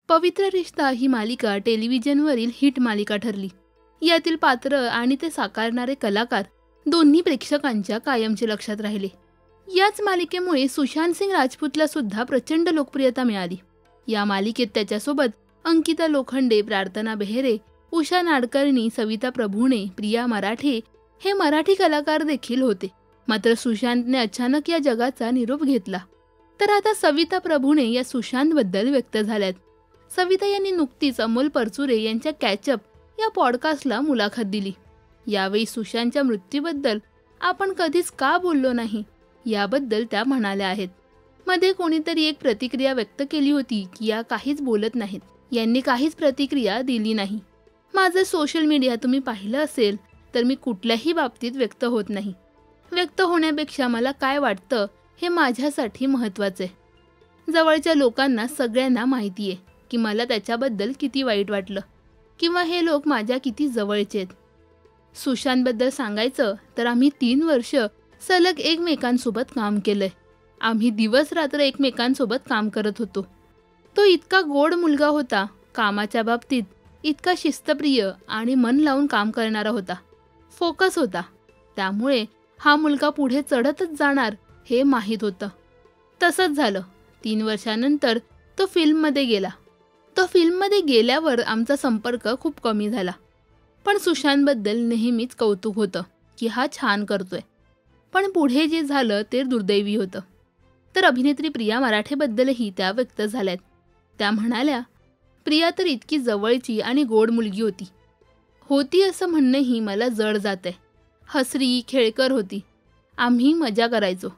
पवित्र रिश्ता ही मालिका टेलिव्हिजनवरील हिट मालिका ठरली. यातील पात्र आणि ते साकारणारे कलाकार दोन्ही प्रेक्षकांच्या कायमचे लक्षात राहिले. याच मालिकेमुळे सुशांत सिंग राजपूतला सुद्धा प्रचंड लोकप्रियता मिळाली. या मालिकेत त्याच्यासोबत अंकिता लोखंडे, प्रार्थना बेहेरे, उषा नाडकर्णी, सविता प्रभुणे, प्रिया मराठे हे मराठी कलाकार देखील होते. मात्र सुशांतने अचानक या जगाचा निरोप घेतला. तर आता सविता प्रभुणे या सुशांतबद्दल व्यक्त झाल्यात. सविता यांनी नुकतीच अमोल परचुरे यांच्या कॅचअप या पॉडकास्टला मुलाखत दिली. यावेळी सुशांतच्या मृत्यूबद्दल आपण कधीच का बोललो नाही याबद्दल त्या म्हणाल्या आहेत. मध्ये कोणीतरी एक प्रतिक्रिया व्यक्त केली होती की या काहीच बोलत नाहीत. यांनी काहीच प्रतिक्रिया दिली नाही. माझं सोशल मीडिया तुम्ही पाहिलं असेल तर मी कुठल्याही बाबतीत व्यक्त होत नाही. व्यक्त होण्यापेक्षा मला काय वाटतं हे माझ्यासाठी महत्त्वाचं आहे. जवळच्या लोकांना सगळ्यांना माहिती आहे की मला त्याच्याबद्दल किती वाईट वाटलं किंवा हे लोक माझ्या किती जवळचे आहेत. सुशांतबद्दल सांगायचं तर आम्ही 3 वर्ष सलग एकमेकांसोबत काम केलंय. आम्ही दिवस रात्र एकमेकांसोबत काम करत होतो. तो इतका गोड मुलगा होता, कामाच्या बाबतीत इतका शिस्तप्रिय आणि मन लावून काम करणारा होता, फोकस होता. त्यामुळे हा मुलगा पुढे चढतच जाणार हे माहीत होतं. तसंच झालं. 3 वर्षानंतर तो फिल्ममध्ये गेला. तो फिल्ममध्ये गेल्यावर आमचा संपर्क खूप कमी झाला. पण सुशांतबद्दल नेहमीच कौतुक होतं की हा छान करतोय. पण पुढे जे झालं ते दुर्दैवी होतं. तर अभिनेत्री प्रिया मराठेबद्दलही त्या व्यक्त झाल्यात. त्या म्हणाल्या, प्रिया तर इतकी जवळची आणि गोड मुलगी होती असं म्हणणंही मला जड जातंय. हसरी खेळकर होती. आम्ही मजा करायचो.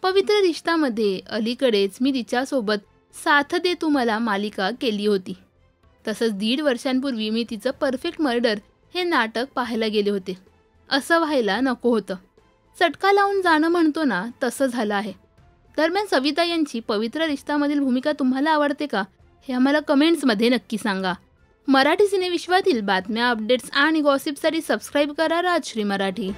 पवित्र रिश्तामध्ये अलीकडेच मी तिच्यासोबत साथ दे तू मला मालिका केली होती. तसंच 1.5 वर्षांपूर्वी मी तिचं परफेक्ट मर्डर हे नाटक पाहायला गेले होते. असं व्हायला नको होतं. चटका लावून जाणं म्हणतो ना, तसं झालं आहे. दरम्यान सविता यांची पवित्र रिश्तामधील भूमिका तुम्हाला आवडते का हे आम्हाला कमेंट्समध्ये नक्की सांगा. मराठी सिनेविश्वातील बातम्या, अपडेट्स आणि गॉसिपसाठी सबस्क्राईब करा राजश्री मराठी.